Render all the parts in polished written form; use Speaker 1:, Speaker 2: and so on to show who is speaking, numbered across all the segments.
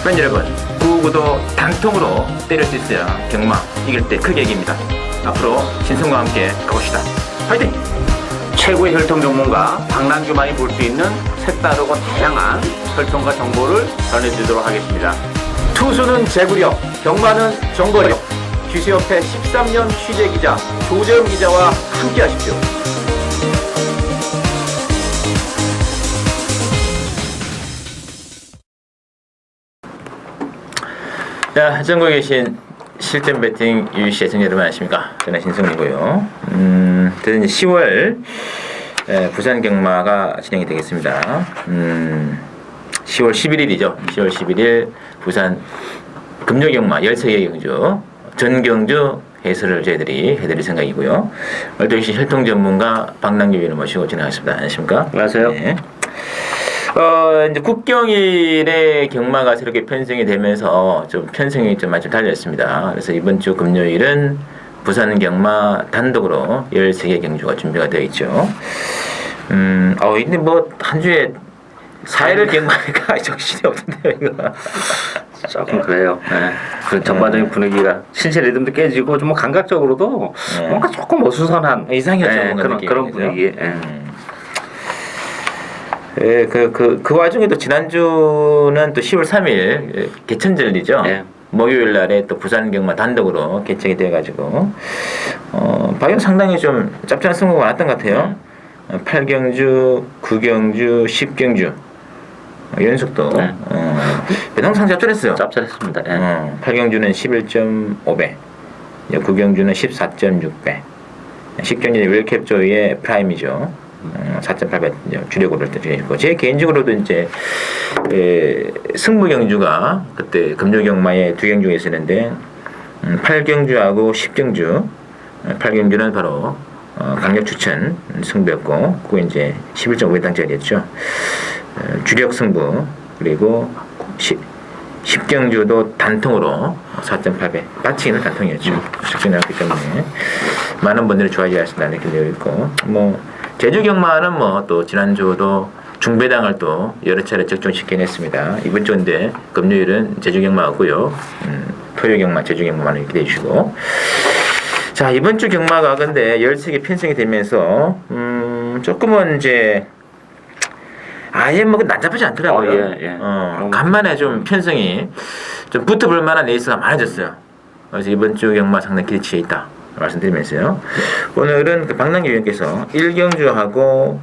Speaker 1: 팬 여러분, 999도 단통으로 때릴 수 있어야 경마 이길 때 크게 이깁니다. 앞으로 신성과 함께 가봅시다. 화이팅!
Speaker 2: 최고의 혈통 전문가 박남규만이 볼 수 있는 색다르고 다양한 혈통과 정보를 전해드리도록 하겠습니다. 투수는 제구력, 경마는 정거력. GC협회 13년 취재기자 조재훈 기자와 함께 하십시오.
Speaker 1: 자, 전국에 계신 실전 배팅 유시 애청자 여러분 안녕하십니까? 저는 신성이고요. 저는 10월 부산 경마가 진행이 되겠습니다. 10월 11일이죠. 10월 11일 부산 금요경마 13개 경주 전경주 해설을 저희들이 해드릴 생각이고요. 오늘도 역시 혈통 전문가 박남규 위원을 모시고 진행하겠습니다. 안녕하십니까?
Speaker 2: 안녕하세요.
Speaker 1: 네. 이제 국경일에 경마가 새롭게 편성이 되면서 좀 편성이 좀 많이 달렸습니다. 그래서 이번 주 금요일은 부산 경마 단독으로 13개 경주가 준비가 되어 있죠. 근데 뭐 한 주에 4일을 경마니까 정신이 없던데요, 이거.
Speaker 2: 조금 그래요. 네. 그 전반적인 분위기가 신체 리듬도 깨지고 좀 뭐 감각적으로도 뭔가 조금 어수선한
Speaker 1: 이상했죠.
Speaker 2: 그런 분위기.
Speaker 1: 그 와중에도 지난주는 또 10월 3일 개천절이죠.
Speaker 2: 네.
Speaker 1: 목요일 날에 또 부산 경마 단독으로 개최가 돼가지고 방금 상당히 좀 짭짤한 승부가 많았던 것 같아요. 8경주, 9경주, 10경주 연속도 배당상 짭짤했어요.
Speaker 2: 짭짤했습니다.
Speaker 1: 8경주는 11.5배, 9경주는 14.6배, 10경주는 웰캡조의 프라임이죠. 4.8배 주력으로 되고 제 개인적으로도 이제 승부 경주가 그때 금요 경마에 두 경주가 있었는데 8경주하고 10경주 8경주는 바로 강력 추천 승부였고 그거 이제 11.5배당짜리였죠. 주력 승부 그리고 10경주도 단통으로 4.8배 빠치기는 단통이었죠. 숙제 나왔기 때문에 많은 분들이 좋아하지 않습니다. 이렇게 되어 있고 뭐 제주 경마는 뭐 또 지난주도 중배당을 또 여러 차례 적중시키긴 했습니다. 이번 주인데 금요일은 제주 경마고요. 토요 경마, 제주 경마만 기대해 주시고. 자, 이번 주 경마가 근데 13개 편성이 되면서 조금은 이제 아예 뭐 난잡하지 않더라고요. 간만에 좀 편성이 좀 붙어볼 만한 레이스가 많아졌어요. 그래서 이번 주 경마 상당히 기대치에 있다 말씀드리면서요. 오늘은 그 박남규 위원께서 1경주하고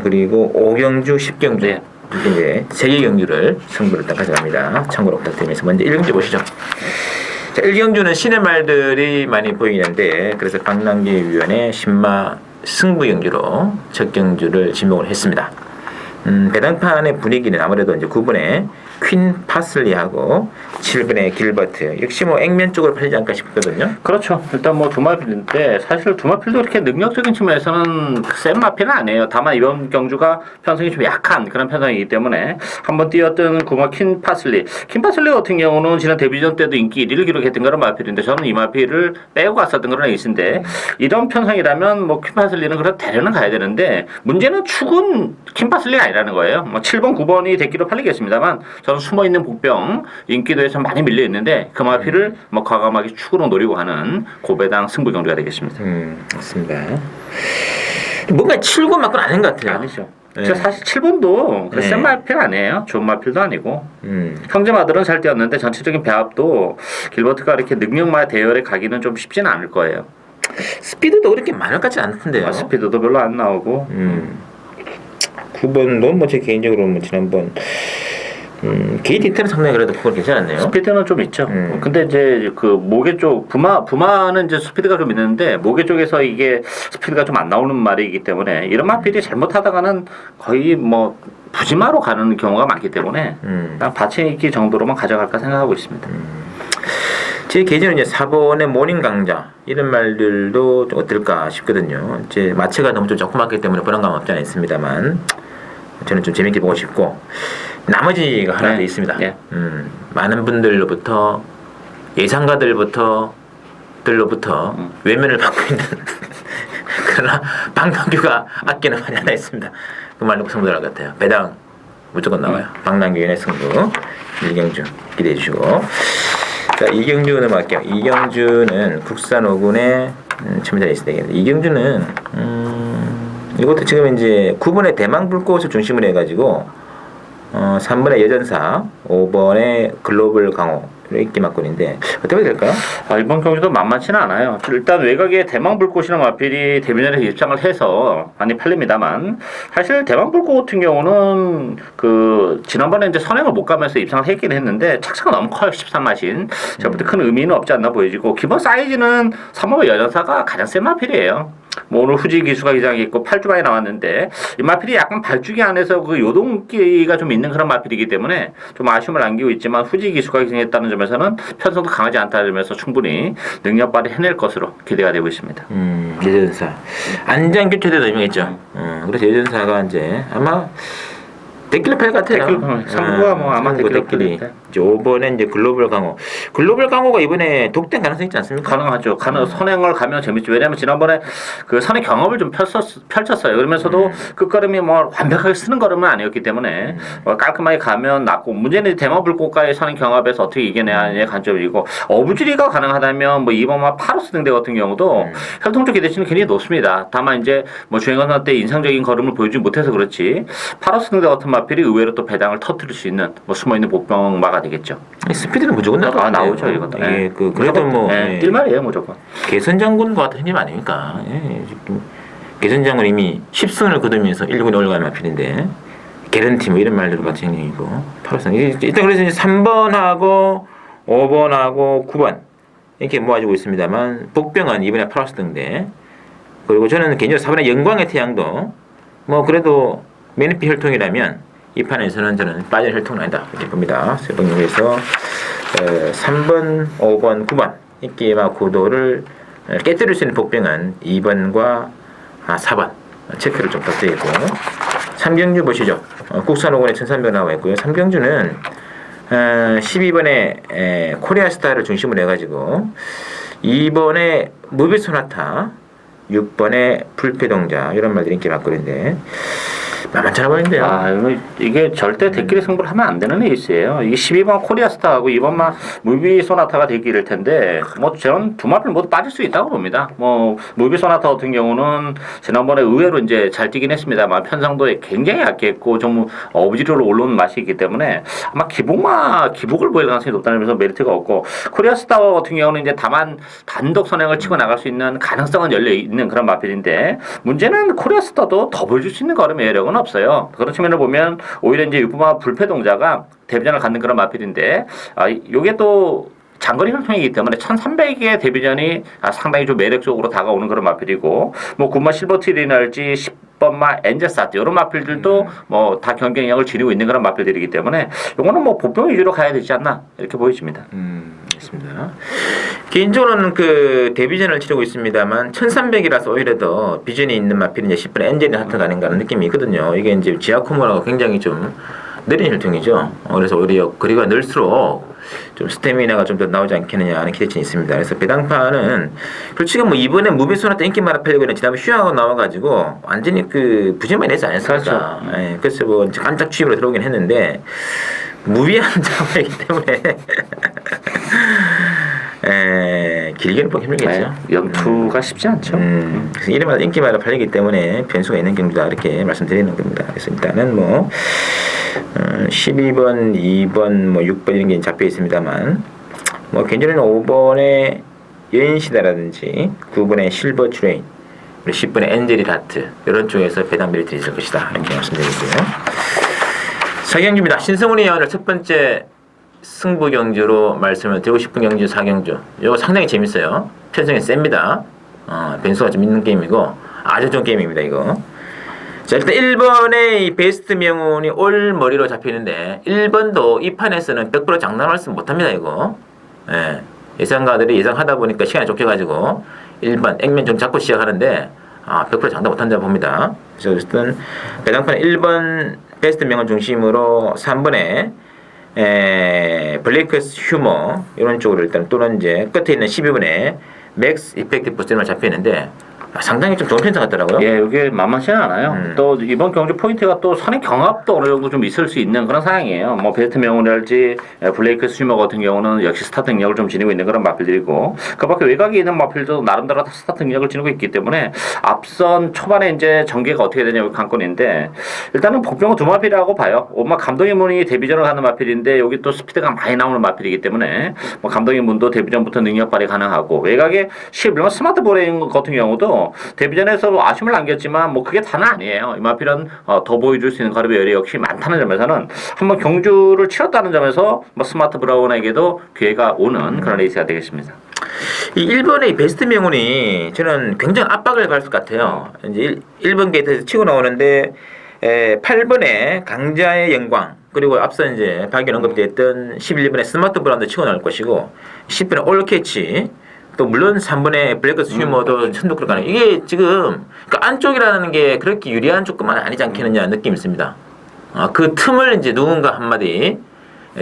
Speaker 1: 그리고 5경주, 10경주 이렇게 이제 3개 경주를 승부를 딱 가져갑니다. 참고로 부탁드리면서 먼저 1경주 보시죠. 자, 1경주는 신의 말들이 많이 보이는데 그래서 박남규 위원의 신마 승부 경주로 첫 경주를 지목을 했습니다. 배당판의 분위기는 아무래도 이제 9번에 퀸 파슬리하고 7번에 길버트 역시 뭐 액면 쪽으로 팔리지 않을까 싶거든요.
Speaker 2: 그렇죠. 일단 뭐 두마필인데 사실 두마필도 이렇게 능력적인 측면에서는 센 마필은 아니에요. 다만 이번 경주가 편성이 좀 약한 그런 편성이기 때문에 한번 뛰었던 구마 퀸 파슬리 같은 경우는 지난 데뷔전 때도 인기 1위를 기록했던 그런 마필인데 저는 이 마필을 빼고 갔었던 그런 에이스인데 이런 편성이라면 뭐 퀸 파슬리는 그래도 대련은 가야 되는데 문제는 축은 퀸 파슬리가 아니라는 거예요. 뭐 7번, 9번이 대기로 팔리겠습니다만 저는 숨어있는 복병 인기도에서 많이 밀려있는데 그 마필을 뭐 과감하게 축으로 노리고 하는 고배당 승부 경주가 되겠습니다.
Speaker 1: 맞습니다. 뭔가 7권 맞고는 아닌 것 같아요.
Speaker 2: 아니죠. 네. 사실 7번도 센 마필 아니에요. 좋은 마필도 아니고 형제마들은 잘 뛰었는데 전체적인 배합도 길버트가 이렇게 능력마 대열에 가기는 좀 쉽지는 않을 거예요.
Speaker 1: 스피드도 그렇게 많을 것 같지 않던데요.
Speaker 2: 스피드도 별로 안 나오고
Speaker 1: 9번도 뭐 제 개인적으로 뭐 지난번 게이트 인터는 상당히 그래도 그걸 괜찮았네요.
Speaker 2: 스피드는 좀 있죠. 근데 이제 그 모계 쪽 부마는 이제 스피드가 좀 있는데 모계 쪽에서 이게 스피드가 좀 안 나오는 말이기 때문에 이런 마필이 잘못하다가는 거의 뭐 부지마로 가는 경우가 많기 때문에 딱 받침있기 정도로만 가져갈까 생각하고 있습니다.
Speaker 1: 제 개인적으로 이제 4번의 모닝 강자 이런 말들도 좀 어떨까 싶거든요. 이제 마체가 너무 좀 조그맣기 때문에 불안감 없지 않아 있습니다만 저는 좀 재밌게 보고 싶고 나머지가 하나 더 있습니다. 많은 분들로부터 예상가들로부터 외면을 받고 있는 그러나 박남규가 아끼는 말이 하나 있습니다. 그 말로 성불할 것 같아요. 배당 무조건 나와요. 박남규의 승부. 이경주 기대해 주시고. 자, 이경주 넘어갈게요. 이경주는 국산 5군에 첨자에 있을 때겠는데 이경주는 이것도 지금 이제 9번에 대망 불꽃을 중심으로 해가지고 3번에 여전사, 5번에 글로벌 강호 이렇게 맞권인데 어떻게 될까요?
Speaker 2: 이번 경기도 만만치는 않아요. 일단 외곽에 대망 불꽃이라는 마필이 데뷔전에 입장을 해서 많이 팔립니다만 사실 대망 불꽃 같은 경우는 그 지난번에 이제 선행을 못 가면서 입상을 했긴 했는데 착차가 너무 커요. 13마신. 저부터 큰 의미는 없지 않나 보여지고 기본 사이즈는 3번 여전사가 가장 센 마필이에요. 뭐 오늘 후지 기수가 기장이 있고 8주 만에 나왔는데 이 마필이 약간 발주기 안에서 그 요동기가 좀 있는 그런 마필이기 때문에 좀 아쉬움을 안기고 있지만 후지 기수가 기장했다는 점에서는 편성도 강하지 않다는 점에서 충분히 능력 발휘 해낼 것으로 기대가 되고 있습니다.
Speaker 1: 여전사 안장 교체대도 유명했죠. 그래서 여전사가 이제 아마 데킬러 팔 같아요.
Speaker 2: 상부가 뭐 아마 데킬러
Speaker 1: 데킬이. 이제 5번에 이제 글로벌 강호. 글로벌 강호가 이번에 독된 가능성이 있지 않습니까?
Speaker 2: 가능하죠. 선행을 가면 재밌죠. 왜냐하면 지난번에 그 선행 경험을 좀 펼쳤어요. 그러면서도 끝걸음이 뭐 완벽하게 쓰는 걸음은 아니었기 때문에 깔끔하게 가면 낫고 문제는 대마불꽃과의 선행 경합에서 어떻게 이겨내야 하느냐의 관점이고 어부지리가 가능하다면 뭐 2번마 파로스 등대 같은 경우도 혈통적 기대치는 굉장히 높습니다. 다만 이제 뭐 주행선수 때 인상적인 걸음을 보여주지 못해서 그렇지 파로스 등대 같은 마필이 의외로 또 배당을 터뜨릴 수 있는 뭐 숨어있는 복병마가 되겠죠.
Speaker 1: 스피드는 무조건 나가.
Speaker 2: 나오죠 이것도.
Speaker 1: 예, 그래도 뭐
Speaker 2: 뛸말이에요 무조건.
Speaker 1: 개선 장군과 같은 힘 아닙니까? 예, 개선 장군 이미 10승을 거두면서 1군에 올라간 마필인데 개런티 뭐 이런 말들 같은 형님이고 8선 일단 그래서 이제 3번하고 5번하고 9번 이렇게 모아지고 있습니다만 복병은 이번에 8월 등대 그리고 저는 개인적으로 4번의 영광의 태양도 뭐 그래도 메니피 혈통이라면 이 판에서는 저는 빠질 혈통은 아니다 이렇게 봅니다. 세봉용에서 3번, 5번, 9번 인기와 고도를 깨뜨릴 수 있는 복병은 2번과 4번 체크를 좀 부탁드리고 3경주 보시죠. 국산 5권에 1300 나와 있고요. 3경주는 12번에 코리아스타를 중심으로 해가지고 2번에 무비소나타 6번에 불패동자 이런 말들이 인기 많거든요. 만만찮아 보이는데요.
Speaker 2: 이게 절대 데끼리 승부를 하면 안 되는 에이스예요. 이게 12번 코리아스타하고 2번만 무비소나타가 데끼릴 텐데 뭐 저는 두 마필 모두 빠질 수 있다고 봅니다. 뭐 무비소나타 같은 경우는 지난번에 의외로 이제 잘 뛰긴 했습니다만 편성도에 굉장히 약했고 좀 어부지리로 올라오는 맛이 있기 때문에 아마 기복을 보일 가능성이 높다는 점에서 메리트가 없고 코리아스타 같은 경우는 이제 다만 단독 선행을 치고 나갈 수 있는 가능성은 열려 있는 그런 마필인데 문제는 코리아스타도 더 보여줄 수 있는 걸음의 여력은 없어요. 그런 측면을 보면 오히려 이제 유부마 불패동자가 데뷔전을 갖는 그런 마필인데 요게 또 장거리 혈통이기 때문에 1300의 데뷔전이 상당히 좀 매력적으로 다가오는 그런 마필이고 뭐 군마 실버트리랄지 10번마 엔젤사트 이런 마필들도 뭐 다 경쟁력을 지니고 있는 그런 마필들이기 때문에 요거는 뭐 보병 위주로 가야 되지 않나 이렇게 보여집니다.
Speaker 1: 알겠습니다. 개인적으로는 그 데뷔전을 치르고 있습니다만 1300이라서 오히려 더 비전이 있는 마필은 10번 엔젤이 하트가 아닌가 하는 느낌이 있거든요. 이게 이제 지아코모라고 굉장히 좀 느린 혈통이죠. 그래서 오히려 거리가 늘수록 좀 스태미나가 좀 더 나오지 않겠느냐 하는 기대치는 있습니다. 그래서 배당파는 솔직히 뭐 이번에 무비소나타 인기 많아 팔려고 지난번 휴양하고 나와가지고 완전히 그 부진만 내지 않았습니까?
Speaker 2: 그렇죠.
Speaker 1: 예, 그래서 뭐 깜짝 취입으로 들어오긴 했는데 무비한 장르이기 때문에 길게는 보기 힘들겠죠.
Speaker 2: 연투가 쉽지 않죠.
Speaker 1: 그래서 이름마다 인기마다 팔리기 때문에 변수가 있는 경우다 이렇게 말씀드리는 겁니다. 그래서 일단은 뭐 12번, 2번, 뭐 6번 이런 게 잡혀 있습니다만 뭐 개인적으로는 5번의 여인시다라든지 9번의 실버 트레인, 10번의 엔젤이 라트 이런 쪽에서 배당 메리트가 있을 것이다 이렇게 말씀드리고요. 사경주입니다. 신성훈이 오늘 첫 번째 승부 경주로 말씀을 드리고 싶은 경주 4경주. 이거 상당히 재밌어요. 편성이 셉니다. 변수가 좀 있는 게임이고 아주 좋은 게임입니다. 이거. 자, 일단 1번의 이 베스트 명운이 올 머리로 잡히는데 1번도 이 판에서는 100% 장담 말씀 못합니다. 이거. 예. 예상가들이 예상하다 보니까 시간이 쫓겨가지고 1번 액면 좀 잡고 시작하는데 100% 장담 못한다 봅니다. 그래서 어쨌든 배당판 1번 베스트 명운 중심으로 3번에 블레이크스 휴머 이런 쪽으로 일단 또는 이제 끝에 있는 12번에 맥스 이펙티브 스테이만 잡혀 있는데 상당히 좀 좋은 편차 같더라고요.
Speaker 2: 예, 이게 만만치는 않아요. 또 이번 경주 포인트가 또 선의 경합도 어느 정도 좀 있을 수 있는 그런 상황이에요. 뭐 베스트 명운이랄지 블레이크 스위머 같은 경우는 역시 스타트 능력을 좀 지니고 있는 그런 마필들이고, 그밖에 외곽에 있는 마필도 나름대로 다 스타트 능력을 지니고 있기 때문에 앞선 초반에 이제 전개가 어떻게 되냐가 관건인데, 일단은 복병은 두 마필이라고 봐요. 엄마 감독의 문이 데뷔전을 하는 마필인데 여기 또 스피드가 많이 나오는 마필이기 때문에 뭐 감독의 문도 데뷔전부터 능력 발휘 가능하고, 외곽에 11번 스마트 보레인 같은 경우도 데뷔전에서 아쉬움을 남겼지만 뭐 그게 다는 아니에요. 이 마필은 더 보여줄 수 있는 가르비 열이 역시 많다는 점에서는 한번 경주를 치렀다는 점에서 뭐 스마트 브라운에게도 기회가 오는 그런 레이스가 되겠습니다.
Speaker 1: 이 1번의 베스트 명운이 저는 굉장히 압박을 가할 것 같아요. 이제 1번 게이트에서 치고 나오는데 8번의 강자의 영광, 그리고 앞서 이제 방금 언급됐던 11번의 스마트 브라운도 치고 나올 것이고, 10번의 올캐치, 또 물론 3번의 블랙 스위머도 선두를 가는, 이게 지금 그러니까 안쪽이라는 게 그렇게 유리한 조건만 아니지 않겠느냐 느낌이 있습니다. 그 틈을 이제 누군가 한마디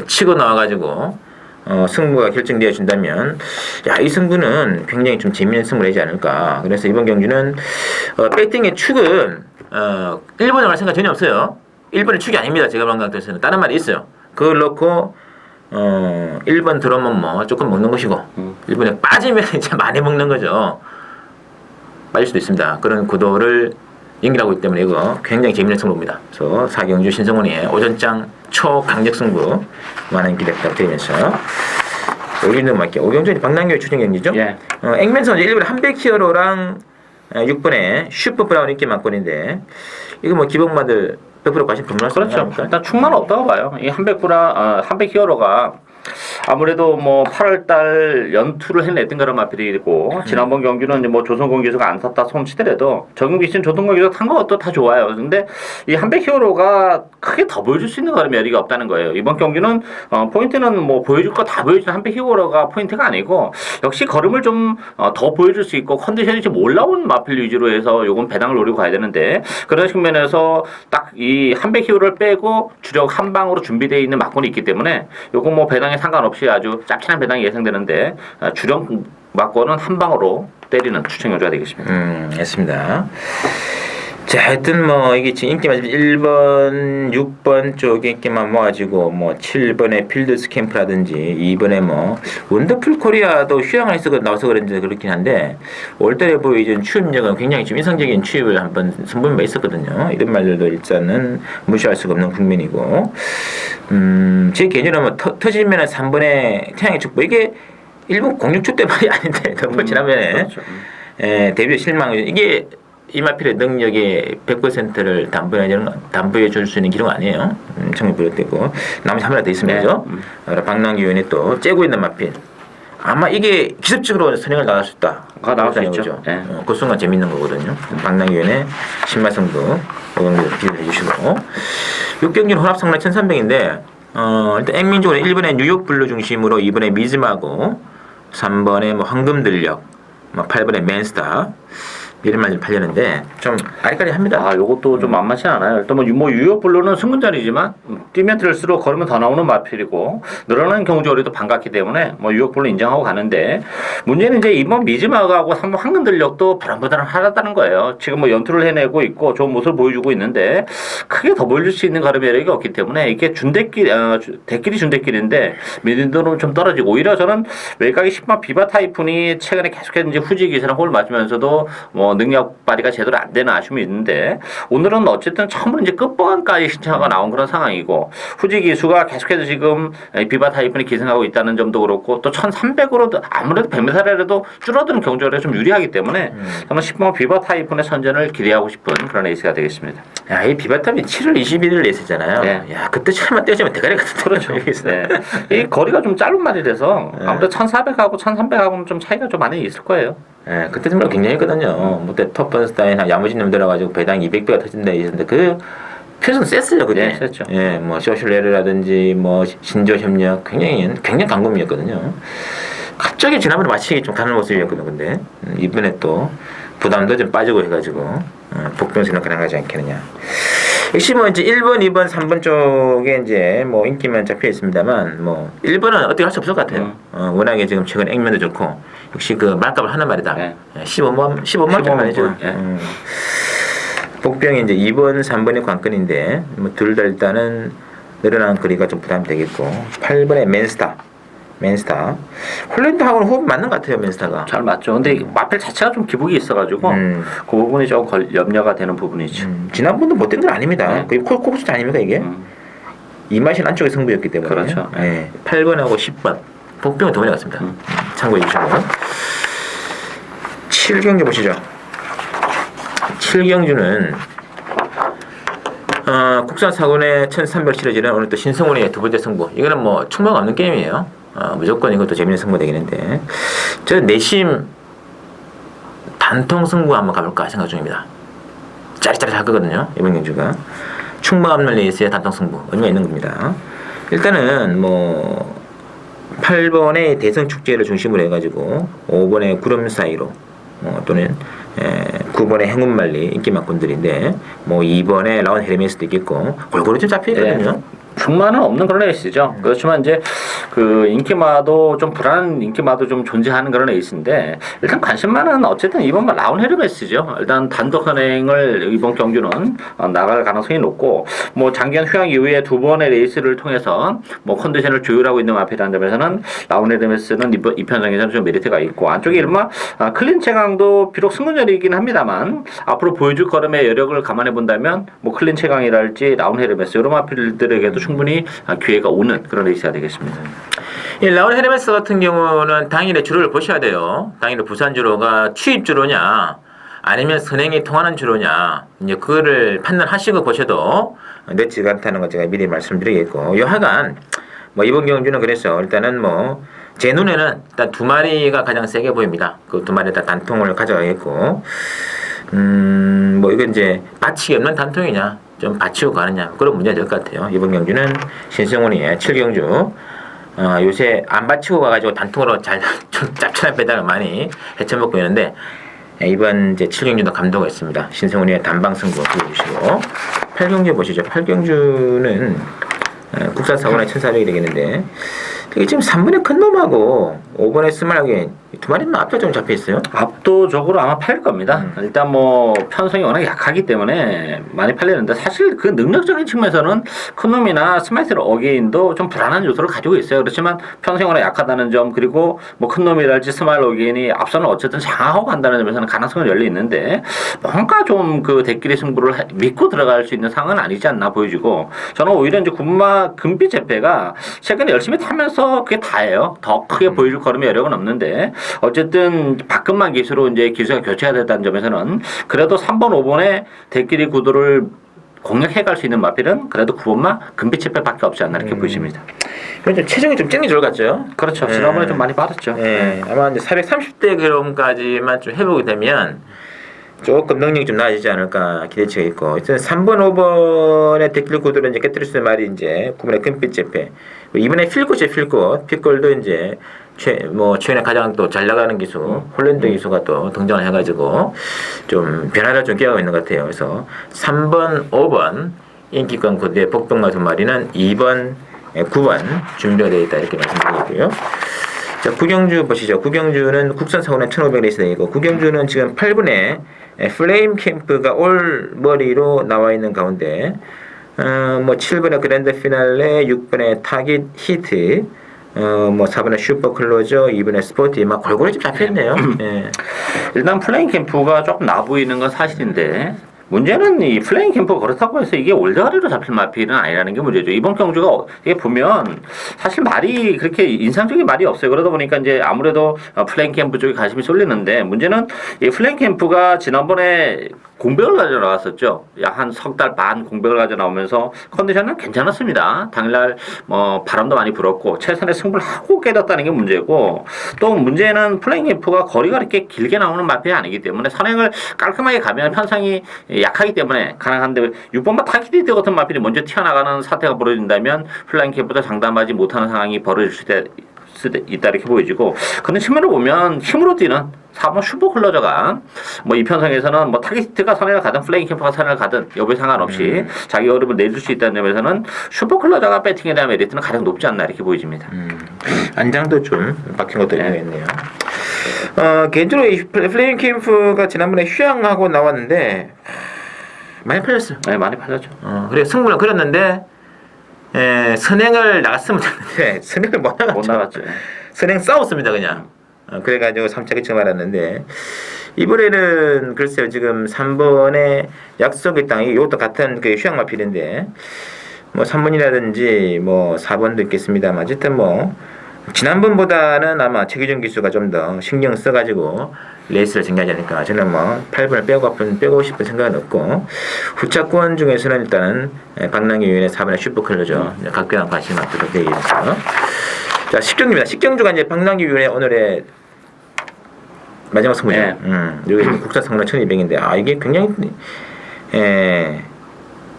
Speaker 1: 치고 나와가지고 승부가 결정되어 준다면, 이 승부는 굉장히 좀 재미있는 승부를 하지 않을까. 그래서 이번 경주는 배팅의 축은 1번에 갈 생각 전혀 없어요. 1번의 축이 아닙니다. 제가 방금 같아서는 다른 말이 있어요. 그걸 넣고 1번 들어오면 뭐 조금 먹는 것이고 1번에 빠지면 이제 많이 먹는 거죠. 빠질 수도 있습니다. 그런 구도를 연기하고 있기 때문에 이거 굉장히 재미있는 승부입니다. 그래서 사경주 신성훈이의 오전장 초강력 승부 많은 기대 부탁드리면서 오경주 넘어갈게요. 오경주는 박남규의 추천 경기죠.
Speaker 2: 예.
Speaker 1: 액면 선수 1번의 한백 히어로랑 6번의 슈퍼 브라운 인기 만권인데, 이거 뭐 기본마들 100% 관심 불문할 수
Speaker 2: 그렇죠.
Speaker 1: 없습니까?
Speaker 2: 일단 충만 없다고 봐요. 이 한백 히어로가 아무래도 뭐 8월달 연투를 해냈던 그런 마필이고, 지난번 경기는 이제 뭐 조선공기에서가 안 탔다 손치더라도 적응 비슷한 조선공기에서 탄 것도 다 좋아요. 근데 이 한백 히어로가 크게 더 보여줄 수 있는 그런 매력이 없다는 거예요. 이번 경기는 포인트는 뭐 보여줄 거 다 보여주는 한백 히어로가 포인트가 아니고, 역시 걸음을 좀 더 보여줄 수 있고 컨디션이 좀 올라온 마필 위주로 해서 요건 배당을 노리고 가야 되는데, 그런 측면에서 딱 이 한백 히어로를 빼고 주력 한 방으로 준비되어 있는 막군이 있기 때문에 요건 뭐 배당에 상관없이 아주 짭짤한 배당이 예상되는데, 주력 막권은 한 방으로 때리는 추천 경주가 되겠습니다.
Speaker 1: 알겠습니다. 자, 하여튼 뭐 이게 지금 인기 맞으면 1번, 6번 쪽에 인기만 모아지고, 뭐 7번에 필드 스캠프라든지 2번에 뭐 원더풀 코리아도 휴양을 해서 나와서 그런지 그렇긴 한데, 올달에 보이던 추입력은 굉장히 좀 인상적인 추입을 한번 선보인 바 있었거든요. 이런 말들도 일단은 무시할 수가 없는 국민이고, 제 개념은 뭐 터지면은 3번에 태양의 축복, 이게 일본 공육축 때 말이 아닌데 너무 지난번에
Speaker 2: 그렇죠.
Speaker 1: 데뷔 실망, 이게 이마필의 능력의 100%를 담보해 줄 수 있는 기록 아니에요. 청년 비롯되고 나머지 한 번 더 있습니다. 그죠? 박남기 의원이 또 째고 있는 마필, 아마 이게 기습적으로 선행을 나갈 수 있다.
Speaker 2: 나갈 수 있죠. 네.
Speaker 1: 그 순간 재밌는 거거든요. 박남기 의원의 신마승부 오경기도 기대해 주시고, 6경기는 혼합상라 1300인데 일단 액민적으로 1번에 뉴욕 블루 중심으로 2번에 미즈마고 3번에 뭐 황금들력, 뭐 8번에 맨스타 이런 말들 팔렸는데 좀 아리까리합니다.
Speaker 2: 요것도 좀 만만치 않아요. 일단 뭐 유효 블루는 승근자리지만 뛰면 들수록 걸으면 더 나오는 마필이고, 늘어나는 경주거리도 반갑기 때문에 뭐 유효 블루 인정하고 가는데, 문제는 이제 이번 미즈마하고 3번 황금들력도 불안불안하다는 거예요. 지금 뭐 연투를 해내고 있고 좋은 모습을 보여주고 있는데 크게 더 보여줄 수 있는 가름 매력이 없기 때문에 이게 대끼리 준대끼리인데 미드도는 좀 떨어지고, 오히려 저는 외곽의 10번 비바 타이푼이 최근에 계속해서 이제 후지 기세랑 홀 맞으면서도 뭐 능력 발휘가 제대로 안 되는 아쉬움이 있는데, 오늘은 어쨌든 처음으로 이제 끝번까지 신청가 나온 그런 상황이고, 후지 기수가 계속해서 지금 비바 타이푼이 기승하고 있다는 점도 그렇고, 또 1300으로 아무래도 100m라도 줄어드는 경주에 좀 유리하기 때문에 저는 10번 비바 타이푼의 선전을 기대하고 싶은 그런 레이스가 되겠습니다.
Speaker 1: 야, 이 비바 타이푼이 7월 21일 레이스잖아요.
Speaker 2: 네.
Speaker 1: 야, 그때처럼만 떼어주면 대가리 같은
Speaker 2: 그렇죠. 네. 이 거리가 좀 짧은 말이라서 아무래도 1400하고 1300하고는 좀 차이가 좀 많이 있을 거예요.
Speaker 1: 예, 그때 정말 굉장히 했거든요. 그때 톱번스타인 야무진 놈 들어가지고 배당 200배가 터진다 했는데 그 표정 셌어요 그때.
Speaker 2: 네, 셌죠.
Speaker 1: 예, 뭐 소셜레르라든지 뭐 신조 협력 굉장히 강금이었거든요. 갑자기 지난번에 마치 좀 가는 모습이었거든요. 근데 이번에 또 부담도 좀 빠지고 해가지고 복병 생각 가능하지 않겠느냐. 역시 뭐 이제 1번, 2번, 3번 쪽에 이제 뭐 인기만 잡혀 있습니다만 뭐 1번은 어떻게 할 수 없을 것 같아요. 워낙에 지금 최근 액면도 좋고 역시 그 말값을 하는 말이다.
Speaker 2: 네.
Speaker 1: 15만 원 말이죠.
Speaker 2: 예.
Speaker 1: 복병이 이제 2번, 3번이 관건인데 뭐 둘 다 일단은 늘어난 거리가 좀 부담이 되겠고 8번에 맨스타 홀랜드하고는 호흡 맞는 것 같아요. 맨스타가
Speaker 2: 잘 맞죠. 근데 이 마펠 자체가 좀 기복이 있어가지고 그 부분이 좀 염려가 되는 부분이죠.
Speaker 1: 지난번도 못된 건 아닙니다.
Speaker 2: 네.
Speaker 1: 그게 코스트 아닙니까 이게? 이 맛이 안쪽의 승부였기 때문에
Speaker 2: 그렇죠.
Speaker 1: 네. 8번하고 10번 복병은 두 번이 갔습니다. 참고해 주시고 7경주 보시죠. 7경주는 국산 사군의 1300 시리즈는 오늘 또 신성훈의 두 번째 승부. 이거는 뭐 충격 없는 게임이에요. 무조건 이것도 재밌는 승부 되겠는데 저는 내심 단통 승부 한번 가볼까 생각 중입니다. 짜릿짜릿할 거거든요. 이번 경주가 충격 없는 레이스의 단통 승부 의미가 있는 겁니다. 일단은 뭐 8번의 대성축제를 중심으로 해가지고 5번의 구름 사이로 또는 9번의 행운말리 인기 막군들인데 뭐 2번에 라운 헤르메스도 있겠고 골고루 좀 잡혀있거든요.
Speaker 2: 네. 충만은 없는 그런 레이스죠. 그렇지만 이제 그 인기마도 좀 불안한 인기마도 좀 존재하는 그런 레이스인데 일단 관심만은 어쨌든 이번 라운 헤르메스죠. 일단 단독 선행을 이번 경주는 나갈 가능성이 높고 뭐 장기간 휴양 이후에 두 번의 레이스를 통해서 뭐 컨디션을 조율하고 있는 마필이라는 점에서는 라운 헤르메스는 이 편성에서는 좀 메리트가 있고 안쪽에 이른바 클린 체강도 비록 승군열이긴 합니다만 앞으로 보여줄 걸음의 여력을 감안해 본다면 뭐 클린 체강이랄지 라운 헤르메스 이런 마필들에게도 충분히 기회가 오는 그런 레이스가 되겠습니다.
Speaker 1: 이 라운 헤르메스 같은 경우는 당일에 주로를 보셔야 돼요. 당일에 부산 주로가 취입 주로냐 아니면 선행이 통하는 주로냐 이제 그거를 판단하시고 보셔도 늦지가 않다는 거 제가 미리 말씀드리겠고 여하간 뭐 이번 경주는 그래서 일단은 뭐 제 눈에는 일단 두 마리가 가장 세게 보입니다. 그 두 마리 다 단통을 가져가겠고 뭐 이건 이제 받치기 없는 단통이냐 좀 받치고 가느냐 그런 문제가 될 것 같아요. 이번 경주는 신성훈이의 7경주 요새 안 받치고 가가지고 단통으로 잘 좀 짭짤한 배당을 많이 헤쳐먹고 있는데 이번 이제 7경주도 감도가 있습니다. 신성훈이의 단방 승부 보여주시고 8경주 보시죠. 8경주는 국산 사고나 1400이 되겠는데 이게 지금 3번의 큰 놈하고 5번의 스마일하게 두 마리는 압도적으로 잡혀 있어요.
Speaker 2: 압도적으로 아마 팔릴 겁니다. 일단 뭐 편성이 워낙 약하기 때문에 많이 팔리는데 사실 그 능력적인 측면에서는 큰 놈이나 스마이트 어게인도 좀 불안한 요소를 가지고 있어요. 그렇지만 편성이 워낙 약하다는 점 그리고 뭐 큰 놈이랄지 스마일 어게인이 앞서는 어쨌든 장하고 간다는 점에서는 가능성은 열려 있는데 뭔가 좀 그 대끼리 승부를 믿고 들어갈 수 있는 상황은 아니지 않나 보여지고 저는 오히려 이제 군마 금빛 재패가 최근에 열심히 타면서 그게 다예요. 더 크게 보여줄 걸음의 여력은 없는데 어쨌든 박근만 기수로 이제 기수가 교체가 됐다는 점에서는 그래도 3번, 5번의 대끼리 구도를 공략해 갈 수 있는 마필은 그래도 9번만 금빛 재패밖에 없지 않나 이렇게 보여집니다.
Speaker 1: 좀 체중이 좀 쨍이 좋을 것 같죠?
Speaker 2: 그렇죠. 지난번에 좀 많이 받았죠.
Speaker 1: 아마 이제 430대 그램까지만 좀 회복이 되면 조금 능력이 좀 나아지지 않을까 기대치가 있고 일단 3번, 5번의 데킬리 구도를 이제 깨뜨릴 수 있는 말이 이제 9번의 금빛 재패 이번에 필꽃이에요. 필꽃도 이제 최근에 가장 또 잘 나가는 기수 홀랜드 기수가 또 등장을 해가지고 좀 변화를 좀 깨고 있는 것 같아요. 그래서 3번, 5번 인기권 구도의 복병마 두 마리는 2번, 9번 준비가 되어 있다 이렇게 말씀드리고요. 자, 구경주 보시죠. 구경주는 국산 사고는 1500 레이스 되고 구경주는 지금 8분에 플레임 캠프가 올 머리로 나와 있는 가운데 뭐 7번의 그랜드 피날레, 6번의 타깃 히트, 뭐 4번의 슈퍼 클로저, 2번의 스포티 막 골고루 좀 잡혔네요. 예.
Speaker 2: 일단 플레잉 캠프가 조금 나 보이는 건 사실인데 문제는 이 플레잉 캠프가 그렇다고 해서 이게 올드가리로 잡힐 마필은 아니라는 게 문제죠. 이번 경주가 이게 보면 사실 말이 그렇게 인상적인 말이 없어요. 그러다 보니까 이제 아무래도 플레잉 캠프 쪽에 관심이 쏠리는데 문제는 이 플레잉 캠프가 지난번에 공백을 가져 나왔었죠. 약 한 석 달 반 공백을 가져 나오면서 컨디션은 괜찮았습니다. 당일날 뭐 바람도 많이 불었고 최선의 승부를 하고 깨졌다는 게 문제고 또 문제는 플레잉 캠프가 거리가 이렇게 길게 나오는 마필이 아니기 때문에 선행을 깔끔하게 가면 편성이 약하기 때문에 가능한데 6번마 타키디드 같은 마필이 먼저 튀어나가는 사태가 벌어진다면 플레잉 캠프도 장담하지 못하는 상황이 벌어질 있다 이렇게 보여지고 그런 측면으로 보면 힘으로 뛰는 4번 슈퍼 클로저가 뭐 이 편성에서는 뭐 타깃가 선행을 가든 플레잉 캠퍼가 선행을 가든 여부에 상관없이 자기 어려움을 내줄 수 있다는 점에서는 슈퍼 클로저가 배팅에 대한 메리트는 가장 높지 않나 이렇게 보여집니다.
Speaker 1: 안장도 좀 바뀐 것도 있네요. 개인적으로 이 플레잉 캠프가 지난번에 휴양하고 나왔는데 많이 팔렸어요.
Speaker 2: 네, 많이 팔렸죠.
Speaker 1: 그래 승부는 그렸는데 선행을 나갔으면 됐는데 선행을 못 나갔죠.
Speaker 2: 못 나갔죠.
Speaker 1: 선행 싸웠습니다 그냥. 그래가지고 3차 기청 말았는데 이번에는 글쎄요 지금 3번에 약속의 땅 이것도 같은 그 휴양 마필인데 뭐 3번이라든지 뭐 4번도 있겠습니다만 어쨌든 뭐 지난번보다는 아마 최기준 기수가 좀 더 신경 써가지고 레이스를 전개하지 않을까. 저는 뭐 8번을 빼고 싶은 생각은 없고 후차권 중에서는 일단은 박랑기 위원회 4번의 슈퍼클로죠. 각별한 관심을 갖도록 되어 있어서 자 10경주입니다. 10경주가 이제 박랑기 위원회 오늘의 마지막 승부죠.
Speaker 2: 네.
Speaker 1: 여기 국산 상로 1200인데 이게 굉장히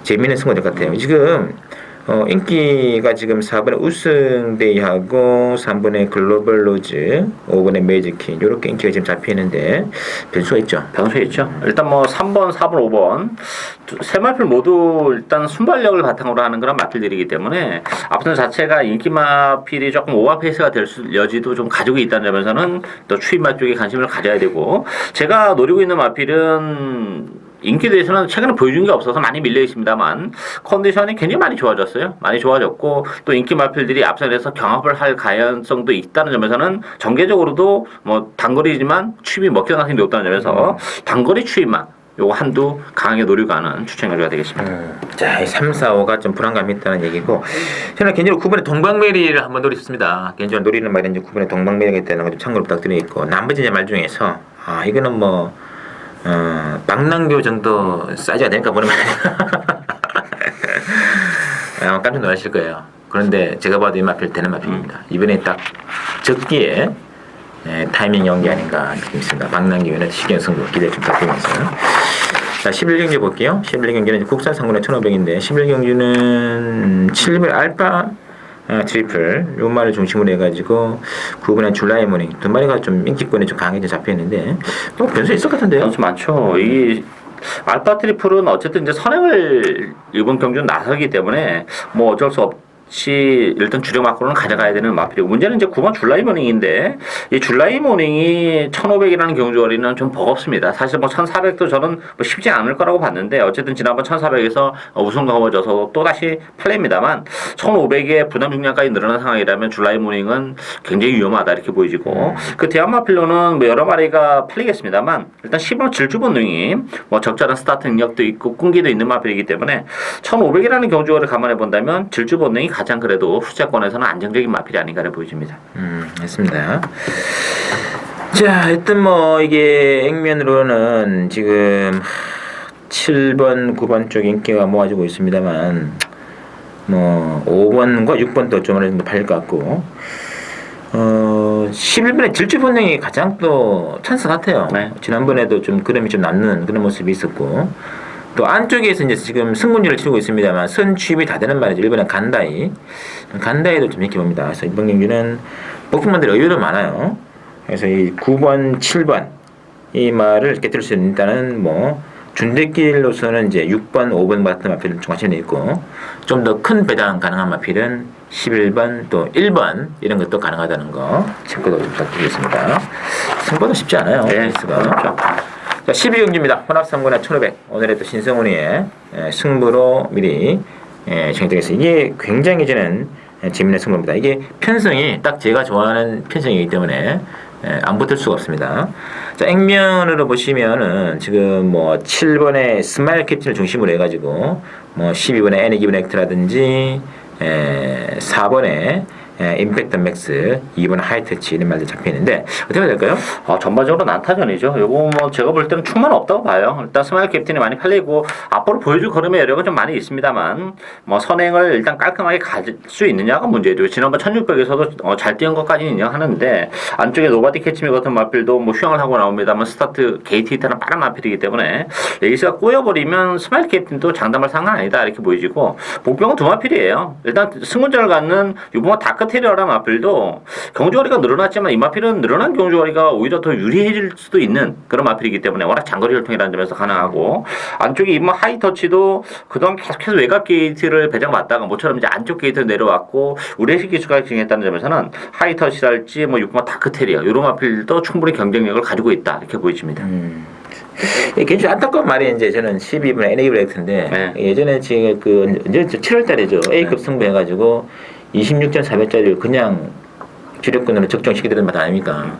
Speaker 1: 재미있는 승부될 것 같아요. 지금 인기가 지금 4번에 우승데이하고 3번에 글로벌 로즈, 5번에 매직퀸 이렇게 인기가 지금 잡혀 있는데 변수가 있죠.
Speaker 2: 변수가 있죠. 일단 뭐 3번, 4번, 5번 세 마필 모두 일단 순발력을 바탕으로 하는 그런 마필들이기 때문에 앞선 자체가 인기 마필이 조금 오버 페이스가 될 여지도 좀 가지고 있다는 점에서는 또 추임마 쪽에 관심을 가져야 되고 제가 노리고 있는 마필은 인기 대회에서는 최근에 보여준 게 없어서 많이 밀려 있습니다만 컨디션이 굉장히 많이 좋아졌어요. 많이 좋아졌고 또 인기 마필들이 앞선에서 경합을 할 가능성도 있다는 점에서는 전개적으로도 뭐 단거리지만 추임이 먹힐 가능성이 높다는 점에서 단거리 추임만 요거 한두 강하게 노리고 가는 추천가지가 되겠습니다.
Speaker 1: 자, 3, 4, 5가 좀 불안감이 있다는 얘기고 저는 개인적으로 9번의 동방메리를 한번 노렸습니다. 개인적으로 노리는 말은 이제 9번의 동방메리가 있다는 거 좀 참고로 부탁드리고 나머지 이제 말 중에서 이거는 뭐 박랑교 정도 사이즈가 되니까 보는 말이에요. 깜짝 놀라실 거예요. 그런데 제가 봐도 이 마필 되는 마필입니다. 이번에 딱 적기에 타이밍 연기 아닌가 싶습니다. 박랑교는 시경 승부 기대 좀 부탁드리면서 자 11경기 볼게요. 11경기는 국산 상군의 1500인데 11경기는 7번 알파 트리플 요 말을 중심으로 해가지고 9번의 줄라이 모닝 두 마리가 좀 인기권에 좀 강하게 잡혀 있는데 또 변수 있을 것 같은데요?
Speaker 2: 변수 많죠. 이 알파 트리플은 어쨌든 이제 선행을 이번 경주는 나서기 때문에 뭐 어쩔 수 없이 일단 주력 마크로는 가져가야 되는 마필이고 문제는 이제 9번 줄라이 모닝인데 이 줄라이 모닝이 1500이라는 경주거리는 좀 버겁습니다. 사실 뭐 1400도 저는 뭐 쉽지 않을 거라고 봤는데 어쨌든 지난번 1400에서 우승과 허워져서 또다시 팔립니다만 1500에 부담 중량까지 늘어난 상황이라면 줄라이 모닝은 굉장히 위험하다 이렇게 보여지고 그 대한 마필로는 뭐 여러 마리가 팔리겠습니다만 일단 10번 질주 본능이 뭐 적절한 스타트 능력도 있고 끈기도 있는 마필이기 때문에 1500이라는 경주거리를 감안해 본다면 질주 본능이 가장 그래도 후자권에서는 안정적인 마필이 아닌가를 보여집니다.
Speaker 1: 했습니다. 자, 하여튼 뭐 이게 액면으로는 지금 7번, 9번 쪽 인기가 모아지고 있습니다만 뭐 5번과 6번도 좀 어느 정도 팔릴 것 같고 11번의 질주 본능이 가장 또 찬스 같아요.
Speaker 2: 네.
Speaker 1: 지난번에도 좀 그림이 좀 남는 그런 모습이 있었고 또 안쪽에서 이제 지금 승군주를 치르고 있습니다만 선 취입이 다 되는 말이죠. 일본의 간다이도 좀 이렇게 봅니다. 그래서 이번 경기는 복분만들이 의외로 많아요. 그래서 이 9번, 7번 이 말을 깨뜨릴 수 있다는 뭐 준대길로서는 이제 6번, 5번 같은 마필은 중화시에 있고 좀 더 큰 배당 가능한 마필은 11번 또 1번 이런 것도 가능하다는 거 참고도 좀 부탁드리겠습니다. 승부도 쉽지 않아요.
Speaker 2: 네,
Speaker 1: 자, 12경기입니다. 혼합 3군의 1500. 오늘의 또 신성훈이의 승부로 미리 정해드리겠습니다. 이게 굉장히 저는 재밌는 승부입니다. 이게 편성이 딱 제가 좋아하는 편성이기 때문에 안 붙을 수가 없습니다. 자, 액면으로 보시면은 지금 뭐 7번의 스마일 캡틴을 중심으로 해가지고 뭐 12번의 애니기븐 액트라든지 4번에 임팩트 맥스, 2번 하이터치 이런 말들 잡혀 있는데 어떻게 해야 될까요?
Speaker 2: 전반적으로 난타전이죠. 요거 뭐 제가 볼 때는 충만 없다고 봐요. 일단 스마일 캡틴이 많이 팔리고 앞으로 보여줄 걸음의 여력은 좀 많이 있습니다만 뭐 선행을 일단 깔끔하게 갈 수 있느냐가 문제죠. 지난번 1600에서도 잘 뛰은 것까지는 인정하는데 안쪽에 노바디 캐치미 같은 마필도 뭐 휴양을 하고 나옵니다만 스타트 게이트 히트는 빠른 마필이기 때문에 레이스가 꼬여버리면 스마일 캡틴도 장담할 상황 아니다 이렇게 보여지고 복병은 두 마필이에요. 일단 승문전을 갖는 유봉화 다크 테리어라는 마필도 경주거리가 늘어났지만 이 마필은 늘어난 경주거리가 오히려 더 유리해질 수도 있는 그런 마필이기 때문에 워낙 장거리 혈통이라는 점에서 가능하고 안쪽에 이 하이터치도 그동안 계속해서 외곽 게이트를 배정받다가 모처럼 이제 안쪽 게이트를 내려왔고 우레식 기수가 진행했다는 점에서는 하이터치랄지 뭐 6번 다크 테리어 이런 마필도 충분히 경쟁력을 가지고 있다 이렇게 보여집니다.
Speaker 1: 굉장히 안타까운 말이 이제 저는 12분 NA 브레이크인데
Speaker 2: 네.
Speaker 1: 예전에 지금 그 언제 7월달이죠 A급 승부해가지고 26.4배짜리를 그냥 주력권으로 적정시키던 말 아닙니까?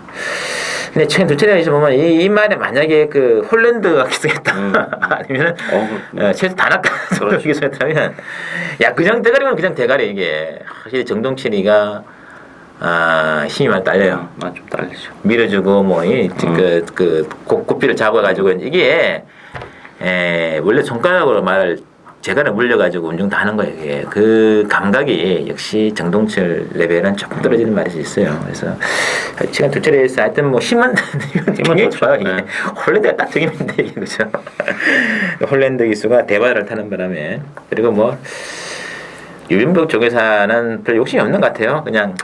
Speaker 1: 근데 최근 두 차례에서 보면 이 말에 만약에 그 홀랜드가 기승했다 아니면 최소 단학가 기승했다면 야 그냥 대가리면 그냥 대가리 이게 확실히 정동철이가 힘이 많이 딸려요.
Speaker 2: 좀 딸리죠.
Speaker 1: 밀어주고 그 고삐를 잡아가지고 이게 원래 손가락으로 말을 제가를 물려가지고 운동 다 하는 거예요. 이게 그 감각이 역시 정동철 레벨은 조금 떨어지는 말이 있어요. 그래서 시간 두 차례에서 하여튼 뭐 힘은 굉장히 좋아요. 이게
Speaker 2: 네.
Speaker 1: 홀랜드가 딱 적임인데 이게 그죠. 홀랜드 기수가 대바를 타는 바람에 그리고 뭐 유빈복 쪽에서는 별 욕심이 없는 것 같아요. 그냥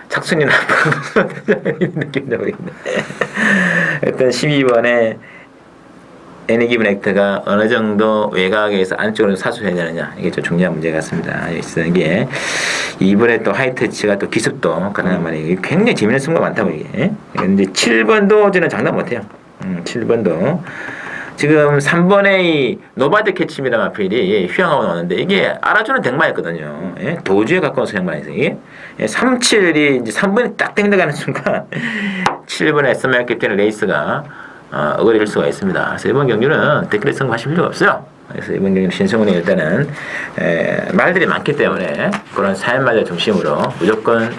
Speaker 1: 착순이나 느낌도 보이는데 일단 12번에 애니기븐 액트가 어느 정도 외곽에서 안쪽으로 사수해야 되느냐 이게 좀 중요한 문제 같습니다. 이게 이번에 또 하이터치가 또 기습도 가능한 말이에요. 굉장히 재미있는 승부가 많다고 이게. 근데 7번도 저는 장담 못해요. 7번도 지금 3번에 이 노바드 캐치미라는 마필이 휘황하고 나오는데 이게 알아주는 덱마였거든요. 예? 도주에 가까운 소형마에서 이게 37이 이제 3번이 딱 땡겨가는 순간 7번에 SMR 캡틴 레이스가 어그릴 수가 있습니다. 그래서 이번 경기는 댓글에 성공하실 필요가 없어요. 그래서 이번 경기는 신성훈이 일단은 말들이 많기 때문에 그런 사연말들 중심으로 무조건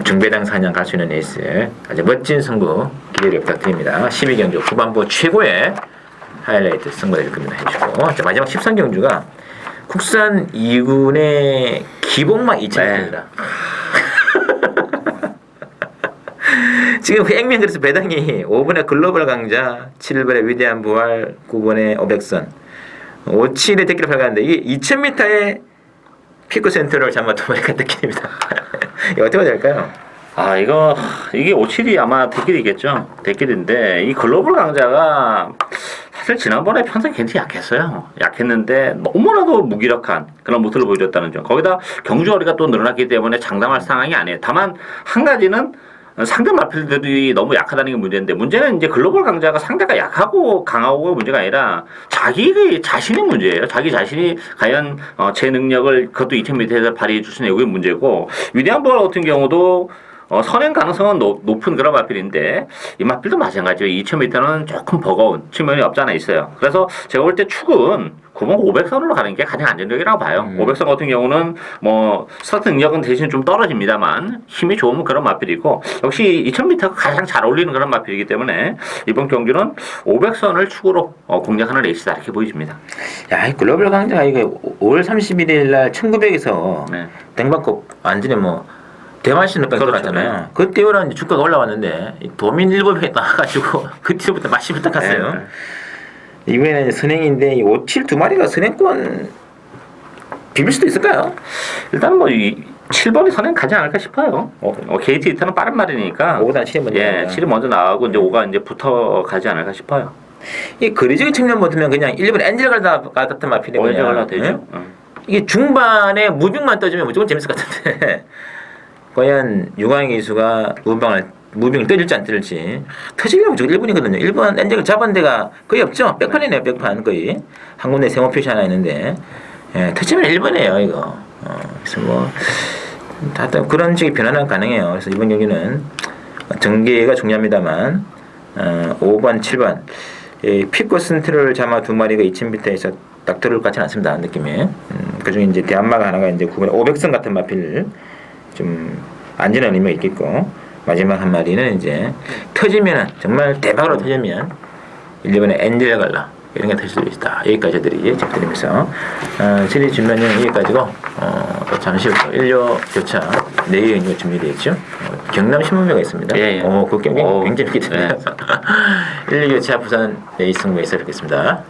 Speaker 1: 중배당 사냥 갈 수 있는 레이스 아주 멋진 승부 기대를 부탁드립니다. 12경주 후반부 최고의 하이라이트 승부를 될 겁니다. 해주고 자, 마지막 13경주가 국산 2군의 기복막 2,000m입니다. 지금 액면들에서 배당이 5번의 글로벌 강자, 7번의 위대한 부활, 9번의 오백선, 57의 대기를 발견하는데 이게 2000m의 피크 센터를 잠깐 도마니까 느낍니다. 이거 어떻게 될까요?
Speaker 2: 이게 57이 아마 대길이겠죠. 대길인데 이 글로벌 강자가 사실 지난번에 편성 굉장히 약했어요. 약했는데 너무나도 무기력한 그런 모습을 보여줬다는 점. 거기다 경주거리가 또 늘어났기 때문에 장담할 상황이 아니에요. 다만 한 가지는 상대 마필들이 너무 약하다는 게 문제인데 문제는 이제 글로벌 강자가 상대가 약하고 강하고가 문제가 아니라 자기 자신이 문제예요. 자기 자신이 과연 제 능력을 그것도 2000m에서 발휘해 줄 수 있는 게 문제고 위대한 부활 같은 경우도 선행 가능성은 높은 그런 마필인데 이 마필도 마찬가지예요. 2000m는 조금 버거운 측면이 없지 않아 있어요. 그래서 제가 볼 때 축은 9번 500선으로 가는 게 가장 안정적이라고 봐요. 500선 같은 경우는 뭐 스타트 능력은 대신 좀 떨어집니다만 힘이 좋은 그런 마필이고 역시 2000m가 가장 잘 어울리는 그런 마필이기 때문에 이번 경기는 500선을 축으로 공략하는 레이스다 이렇게 보여집니다.
Speaker 1: 야, 이 글로벌 강자가 이게 5월 31일 날 1900에서 댕바코 완전히 뭐 대만신으로 돌았잖아요. 그때부터 주가가 올라왔는데 도민 일곱에 나와가지고 그때부터 마시부터 탔어요. 이번에는 선행인데 이 57 두 마리가 선행권 비빌 수도 있을까요?
Speaker 2: 일단 뭐 7번이 선행 가지 않을까 싶어요. KT 이터는 빠른 말이니까
Speaker 1: 5보다 7이 먼저 나와요.
Speaker 2: 7이 먼저 나가고 이제 5가 이제 붙어 가지 않을까 싶어요.
Speaker 1: 이 거리적인 측면 보면 그냥 1번 엔젤 갈다 마필이
Speaker 2: 엔젤 갈다 되죠.
Speaker 1: 이게 중반에 무빙만 떠주면 무조건 재밌을 것 같은데 과연 유광희 기수가 무빙을 떠질지 안 떠질지 터지기는 무조건 1번이거든요. 1번 엔젤을 잡은 데가 거의 없죠. 백판이네요. 백판 거의 한 군데 세모 표시 하나 있는데 터지면 1번이에요 이거. 그래서 뭐 다들 그런 식의 변화는 가능해요. 그래서 이번 경기는 전개가 중요합니다만 5번, 7번 피코 센트를 잡아 두 마리가 2000m에서 딱 들어올 것 같지는 않습니다. 느낌에. 그중에 이제 대한마가 하나가 이제 9번에 500선 같은 마필 좀 안전한 의미가 있겠고 마지막 한 마리는 이제 터지면은 정말 대박으로 터지면 1번에 엔젤 갈라 이런 게 터질 수 있다. 여기까지 저들이 접드리면서 시리즈 준비는 여기까지고 또 잠시 후 인료 교차 4개 준비되어 있죠. 경남 신문매가 있습니다. 그 경기 굉장히 재밌겠습니다. 인료 교차 부산 레이스 승부에서 뵙겠습니다.